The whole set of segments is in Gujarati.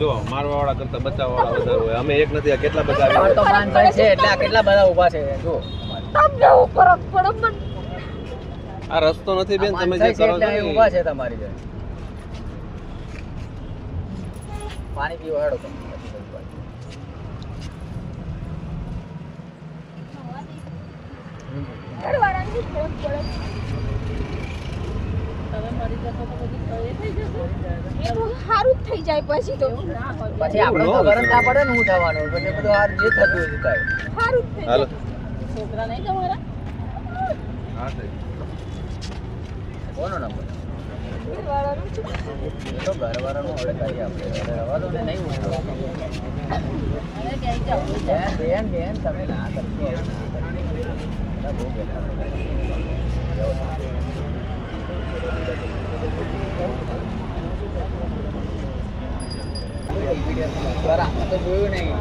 જો મારવા વાળા કરતા બચાવવા વાળા વધારે હોય. અમે એક નથી, આ કેટલા બધા આવી તો માનભાઈ છે એટલે આ કેટલા બધા ઊભા છે જો તમને હું ફરક પડે મને આ રસ્તો નથી બેન, તમે જે માનભાઈ છે કરો એટલે છો અહીં ને ઊભા છે તમારી જોડે. પાણી પીવો હેડો તમે. ઘરવાળાને ફરક પડે તમે મરી જશો તો બધું થઈ જશે એ તો સારું જ થઈ જાય પછી તો પછી આપણે ખબર જ ના પડે ને હું થવાનું એટલે બધું આ જે થતું હોય તે થાય. સારું જ થઈ હાલો. જાય છોકરા નહીં તમારા હા સર. કોનો નંબર? ઘરવાળાનું છે. એ તો ઘરવાળાનું હવે કરીએ આપણે. હવે રવા દો ને નહીં ઉઠો. અને ક્યાંય જાવ બેન બેન તમે ના કરશો. બહુ બેઠા બરાબર તો જોયું નહીં.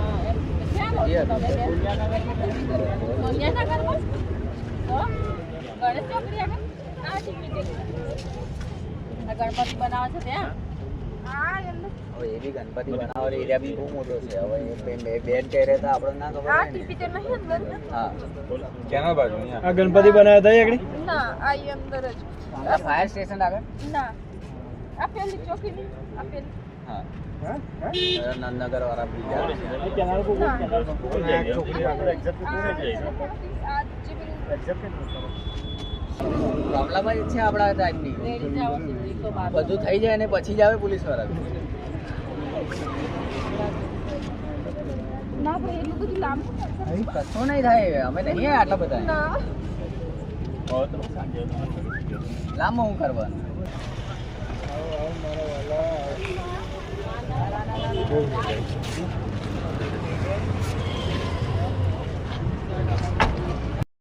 ક્યાં રહો છો તમે બેન? સોનિયાના ઘરમાં? તો ગણેશ ચોકડી આગળ આ ટિકિટ આ ગણપતિ બનાવે છે ત્યાં આ એમને હવે એ બી ગણપતિ બનાવવાનો એરિયા બી બહુ મોટો છે. હવે એ બેન કહે રહે તો આપણે ના ખબર આ હોય ને. ટિકિટ નહીં અંદર હા ક્યાંના બાજુ અહીંયા? આ ગણપતિ બનાવ્યા હતા એકડી ના આ ઈ અંદર જ આ ફાયર સ્ટેશન આગળ. ના આ પેલી ચોકી ની આ પેલી હા નંદનગર વાળા બીજા આ જે પેલું પ્રોબ્લેમ જ છે આપણા ટાઈમની. લેડીઝ આવો છે તો બાર બધું થઈ જાય ને પછી જ આવે પોલીસ વાળા. ના ભાઈ એટલું બધું લાંબુ કશું નહીં થાય. અમે નહીં આટલા બધા. ના લાંબો હું કરવાનું.